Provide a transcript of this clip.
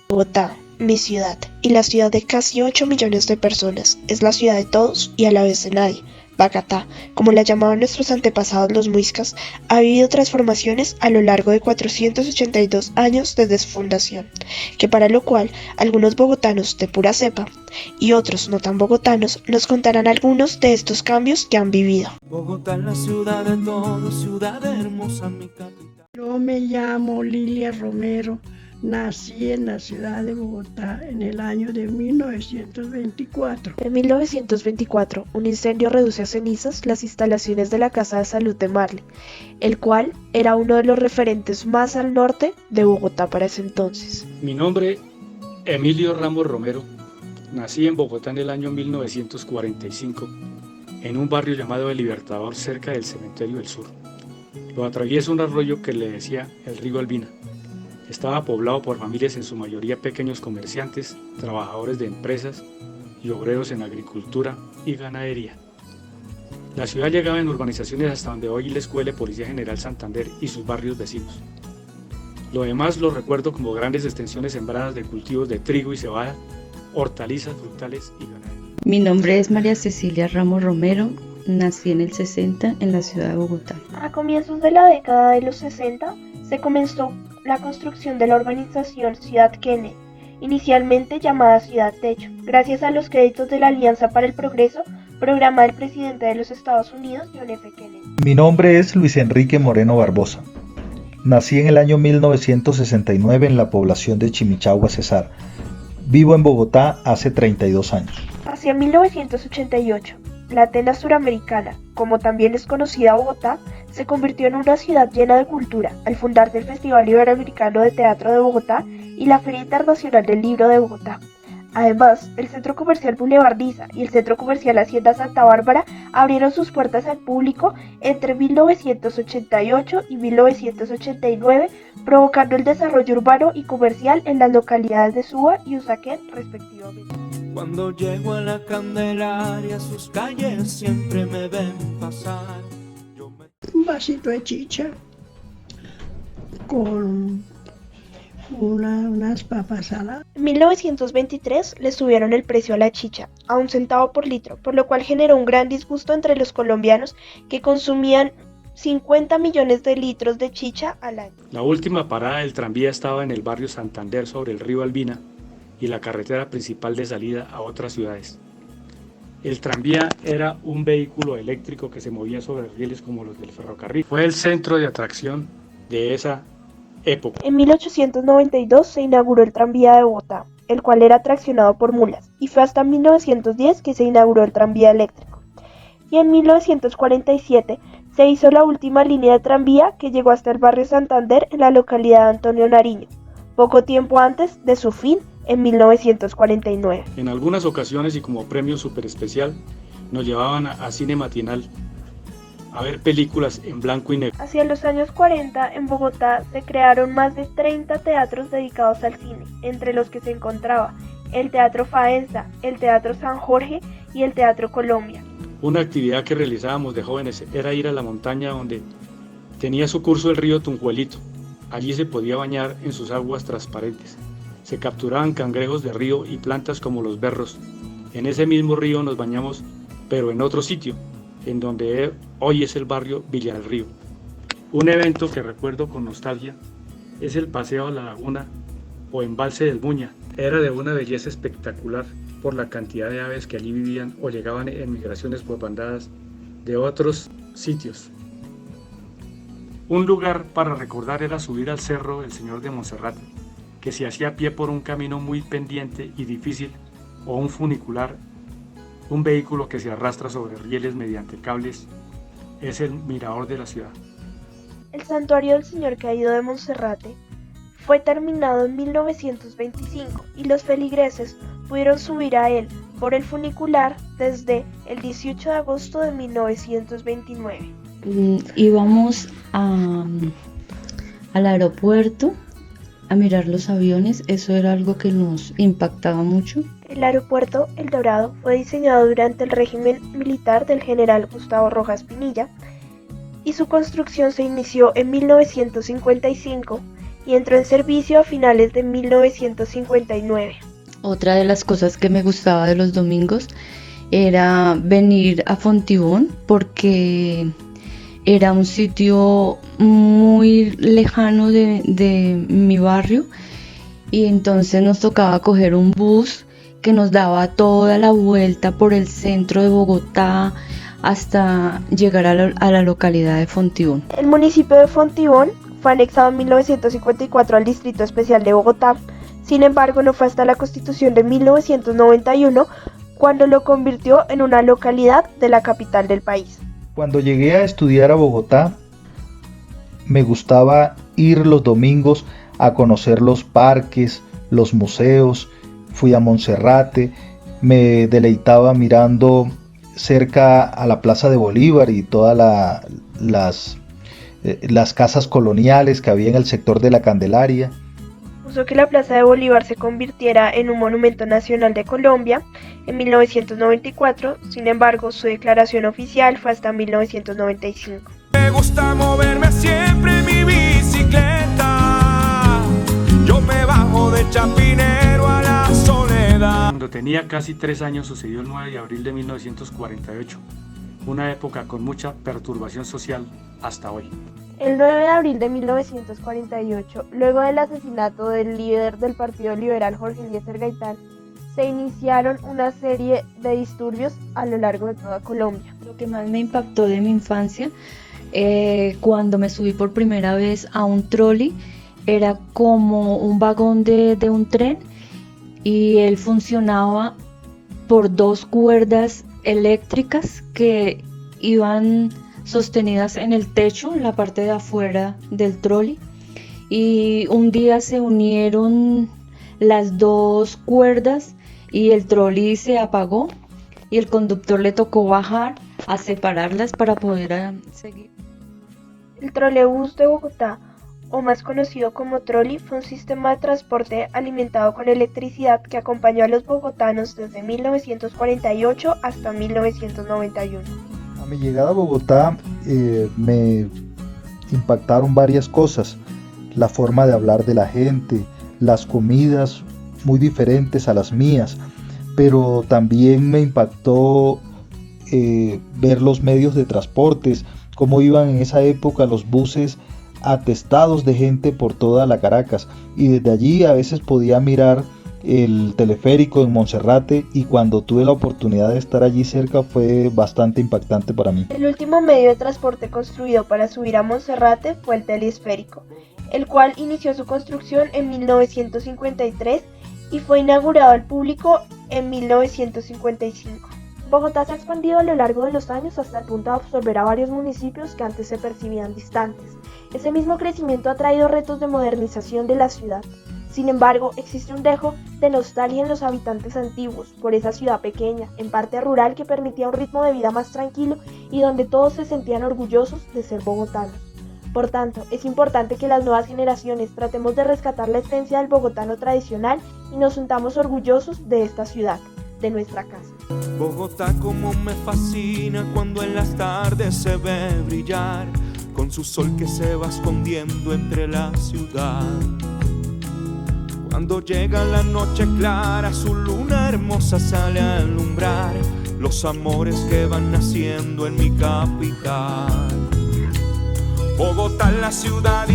Bogotá, mi ciudad, y la ciudad de casi 8 millones de personas, es la ciudad de todos y a la vez de nadie. Bogotá, como la llamaban nuestros antepasados los muiscas, ha vivido transformaciones a lo largo de 482 años desde su fundación, que para lo cual algunos bogotanos de pura cepa y otros no tan bogotanos nos contarán algunos de estos cambios que han vivido. Bogotá es la ciudad de todos, ciudad hermosa, mi capital. Yo me llamo Lilia Romero, nací en la ciudad de Bogotá en el año de 1924. En 1924, un incendio reduce a cenizas las instalaciones de la Casa de Salud de Marley, el cual era uno de los referentes más al norte de Bogotá para ese entonces. Mi nombre, Emilio Ramos Romero, nací en Bogotá en el año 1945, en un barrio llamado El Libertador, cerca del Cementerio del Sur. Lo atraviesa un arroyo que le decía el río Albina. Estaba poblado por familias, en su mayoría pequeños comerciantes, trabajadores de empresas y obreros en agricultura y ganadería. La ciudad llegaba en urbanizaciones hasta donde hoy la Escuela de Policía General Santander y sus barrios vecinos. Lo demás lo recuerdo como grandes extensiones sembradas de cultivos de trigo y cebada, hortalizas, frutales y ganadería. Mi nombre es María Cecilia Ramos Romero, nací en el 60 en la ciudad de Bogotá. A comienzos de la década de los 60 se comenzó la construcción de la urbanización Ciudad Kennedy, inicialmente llamada Ciudad Techo, gracias a los créditos de la Alianza para el Progreso, programa del presidente de los Estados Unidos, John F. Kennedy. Mi nombre es Luis Enrique Moreno Barbosa. Nací en el año 1969 en la población de Chimichagua, Cesar. Vivo en Bogotá hace 32 años. Hacia 1988, la Atenas Suramericana, como también es conocida Bogotá, se convirtió en una ciudad llena de cultura al fundarse el Festival Iberoamericano de Teatro de Bogotá y la Feria Internacional del Libro de Bogotá. Además, el Centro Comercial Boulevardista y el Centro Comercial Hacienda Santa Bárbara abrieron sus puertas al público entre 1988 y 1989, provocando el desarrollo urbano y comercial en las localidades de Suba y Usaquén, respectivamente. Cuando llego a la Candelaria, sus calles siempre me ven pasar. Un vasito de chicha con unas papas saladas. En 1923 le subieron el precio a la chicha a 1 centavo por litro, por lo cual generó un gran disgusto entre los colombianos que consumían 50 millones de litros de chicha al año. La última parada del tranvía estaba en el barrio Santander sobre el río Albina y la carretera principal de salida a otras ciudades. El tranvía era un vehículo eléctrico que se movía sobre rieles como los del ferrocarril. Fue el centro de atracción de esa época. En 1892 se inauguró el tranvía de Bogotá, el cual era traccionado por mulas, y fue hasta 1910 que se inauguró el tranvía eléctrico. Y en 1947 se hizo la última línea de tranvía que llegó hasta el barrio Santander en la localidad de Antonio Nariño, poco tiempo antes de su fin en 1949. En algunas ocasiones y como premio súper especial nos llevaban a cine matinal a ver películas en blanco y negro. Hacia los años 40 en Bogotá se crearon más de 30 teatros dedicados al cine, entre los que se encontraba el Teatro Faenza, el Teatro San Jorge y el Teatro Colombia. Una actividad que realizábamos de jóvenes era ir a la montaña donde tenía su curso el río Tunjuelito. Allí se podía bañar en sus aguas transparentes. Se capturaban cangrejos de río y plantas como los berros. En ese mismo río nos bañamos, pero en otro sitio, en donde hoy es el barrio Villa del Río. Un evento que recuerdo con nostalgia es el paseo a la laguna o embalse del Buña. Era de una belleza espectacular por la cantidad de aves que allí vivían o llegaban en migraciones por bandadas de otros sitios. Un lugar para recordar era subir al cerro del Señor de Monserrate, que se hacía a pie por un camino muy pendiente y difícil, o un funicular, un vehículo que se arrastra sobre rieles mediante cables. Es el mirador de la ciudad. El santuario del Señor Caído de Monserrate fue terminado en 1925 y los feligreses pudieron subir a él por el funicular desde el 18 de agosto de 1929. Íbamos al aeropuerto a mirar los aviones, eso era algo que nos impactaba mucho. El aeropuerto El Dorado fue diseñado durante el régimen militar del general Gustavo Rojas Pinilla y su construcción se inició en 1955 y entró en servicio a finales de 1959. Otra de las cosas que me gustaba de los domingos era venir a Fontibón porque era un sitio muy lejano de mi barrio y entonces nos tocaba coger un bus que nos daba toda la vuelta por el centro de Bogotá hasta llegar a la localidad de Fontibón. El municipio de Fontibón fue anexado en 1954 al Distrito Especial de Bogotá. Sin embargo, no fue hasta la Constitución de 1991 cuando lo convirtió en una localidad de la capital del país. Cuando llegué a estudiar a Bogotá, me gustaba ir los domingos a conocer los parques, los museos. Fui a Monserrate, me deleitaba mirando cerca a la Plaza de Bolívar y todas las casas coloniales que había en el sector de la Candelaria. Puso que la Plaza de Bolívar se convirtiera en un monumento nacional de Colombia en 1994, sin embargo, su declaración oficial fue hasta 1995. Me gusta moverme siempre en mi bicicleta, yo me bajo de Chapinero a la Soledad. Cuando tenía casi 3 años sucedió el 9 de abril de 1948, una época con mucha perturbación social hasta hoy. El 9 de abril de 1948, luego del asesinato del líder del Partido Liberal Jorge Eliezer Gaitán, se iniciaron una serie de disturbios a lo largo de toda Colombia. Lo que más me impactó de mi infancia, cuando me subí por primera vez a un trolley, era como un vagón de un tren y él funcionaba por 2 cuerdas eléctricas que iban sostenidas en el techo, en la parte de afuera del trolley, y un día se unieron las 2 cuerdas y el trolley se apagó y el conductor le tocó bajar a separarlas para poder seguir. El trolebús de Bogotá, o más conocido como trolley, fue un sistema de transporte alimentado con electricidad que acompañó a los bogotanos desde 1948 hasta 1991. A mi llegada a Bogotá me impactaron varias cosas, la forma de hablar de la gente, las comidas muy diferentes a las mías, pero también me impactó ver los medios de transportes, cómo iban en esa época los buses atestados de gente por toda la Caracas, y desde allí a veces podía mirar el teleférico en Monserrate, y cuando tuve la oportunidad de estar allí cerca fue bastante impactante para mí. El último medio de transporte construido para subir a Monserrate fue el telesférico, el cual inició su construcción en 1953 y fue inaugurado al público en 1955. Bogotá se ha expandido a lo largo de los años hasta el punto de absorber a varios municipios que antes se percibían distantes. Ese mismo crecimiento ha traído retos de modernización de la ciudad. Sin embargo, existe un dejo de nostalgia en los habitantes antiguos por esa ciudad pequeña, en parte rural, que permitía un ritmo de vida más tranquilo y donde todos se sentían orgullosos de ser bogotanos. Por tanto, es importante que las nuevas generaciones tratemos de rescatar la esencia del bogotano tradicional y nos sintamos orgullosos de esta ciudad, de nuestra casa. Bogotá como me fascina cuando en las tardes se ve brillar, con su sol que se va escondiendo entre la ciudad. Cuando llega la noche clara, su luna hermosa sale a alumbrar los amores que van naciendo en mi capital. Bogotá, la ciudad